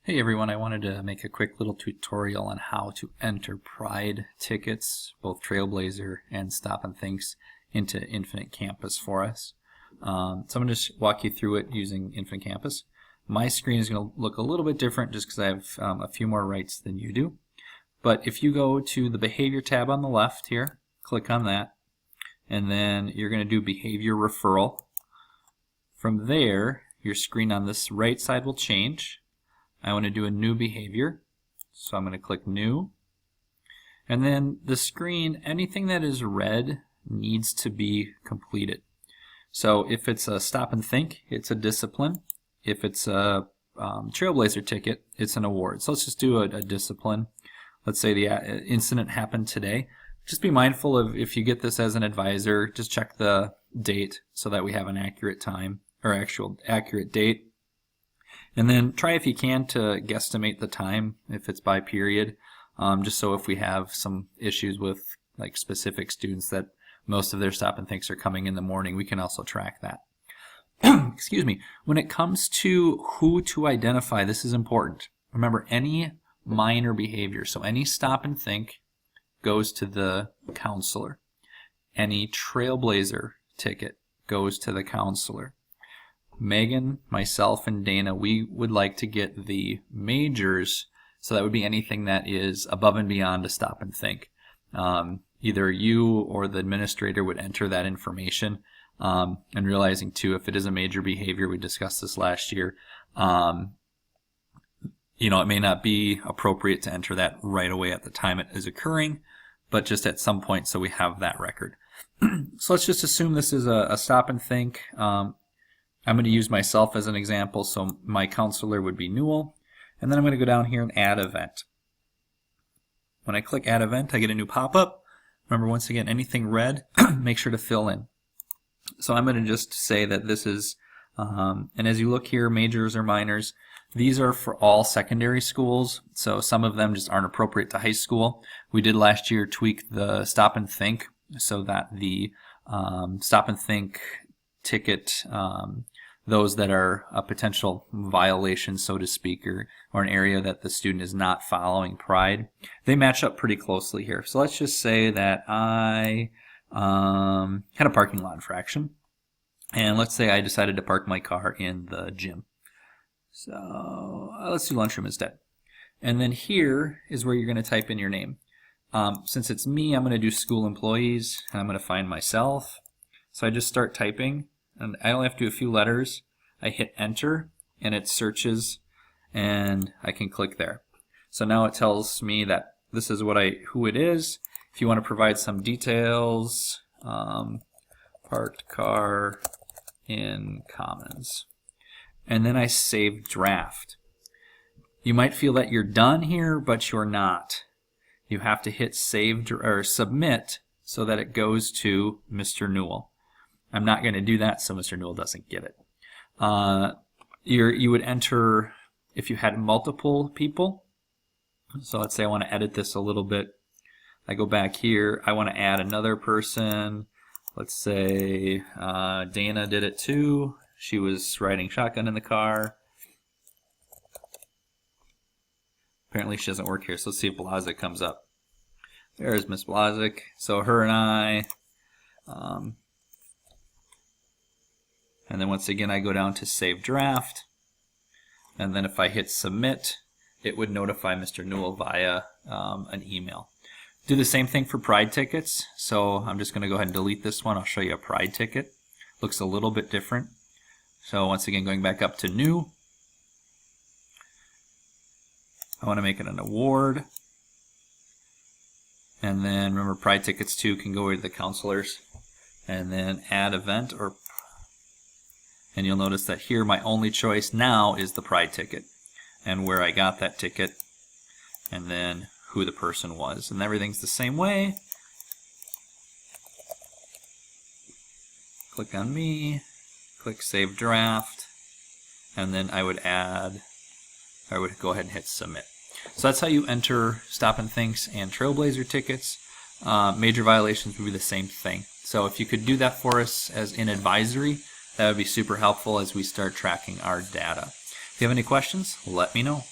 Hey everyone, I wanted to make a quick little tutorial on how to enter Pride tickets, both Trailblazer and Stop and Thinks, into Infinite Campus for us. So I'm going to just walk you through it using Infinite Campus. My screen is going to look a little bit different just because I have a few more rights than you do. But if you go to the Behavior tab on the left here, click on that, and then you're going to do Behavior Referral. From there, your screen on this right side will change. I want to do a new behavior, so I'm going to click New. And then the screen, anything that is red needs to be completed. So if it's a Stop and Think, it's a discipline. If it's a Trailblazer ticket, it's an award. So let's just do a discipline. Let's say the incident happened today. Just be mindful of, if you get this as an advisor, just check the date so that we have an accurate time or accurate date. And then try, if you can, to guesstimate the time if it's by period, just so if we have some issues with like specific students that most of their Stop and Thinks are coming in the morning, we can also track that. Excuse me. When it comes to who to identify, this is important. Remember, any minor behavior, so any Stop and Think goes to the counselor. Any Trailblazer ticket goes to the counselor. Megan, myself, and Dana, we would like to get the majors, so that would be anything that is above and beyond a Stop and Think. Either you or the administrator would enter that information, and realizing too, if it is a major behavior, we discussed this last year, it may not be appropriate to enter that right away at the time it is occurring, but just at some point so we have that record. So let's just assume this is a Stop and Think. I'm going to use myself as an example, so my counselor would be Newell, and then I'm going to go down here and add event. When I click add event, I get a new pop-up. Remember, once again, anything red, make sure to fill in. So I'm going to just say that this is, and as you look here, majors or minors, these are for all secondary schools, so some of them just aren't appropriate to high school. We did last year tweak the Stop and Think so that the Stop and Think ticket, those that are a potential violation, so to speak, or an area that the student is not following Pride, they match up pretty closely here. So let's just say that I had a parking lot infraction, and let's say I decided to park my car in the gym. So let's do lunchroom instead. And then here is where you're going to type in your name. Since it's me, I'm going to do school employees, and I'm going to find myself. So I just start typing, and I only have to do a few letters. I hit enter, and it searches, and I can click there. So now it tells me that this is who it is. If you want to provide some details, parked car in Commons. And then I save draft. You might feel that you're done here, but you're not. You have to hit save or submit so that it goes to Mr. Newell. I'm not going to do that so Mr. Newell doesn't get it. You would enter if you had multiple people. So let's say I want to edit this a little bit. I go back here. I want to add another person. Let's say Dana did it too. She was riding shotgun in the car. Apparently she doesn't work here, so let's see if Blazik comes up. There's Miss Blazik. So her and I. And then once again, I go down to Save Draft. And then if I hit Submit, it would notify Mr. Newell via an email. Do the same thing for Pride tickets. So I'm just going to go ahead and delete this one. I'll show you a Pride ticket. Looks a little bit different. So once again, going back up to New. I want to make it an award. And then remember, Pride tickets too can go to the counselors. And then add event, and you'll notice that here my only choice now is the Pride ticket and where I got that ticket and then who the person was. And everything's the same way. Click on me, click Save Draft, and then I would go ahead and hit Submit. So that's how you enter Stop and Thinks and Trailblazer tickets. Major violations would be the same thing. So if you could do that for us as in advisory, that would be super helpful as we start tracking our data. If you have any questions, let me know.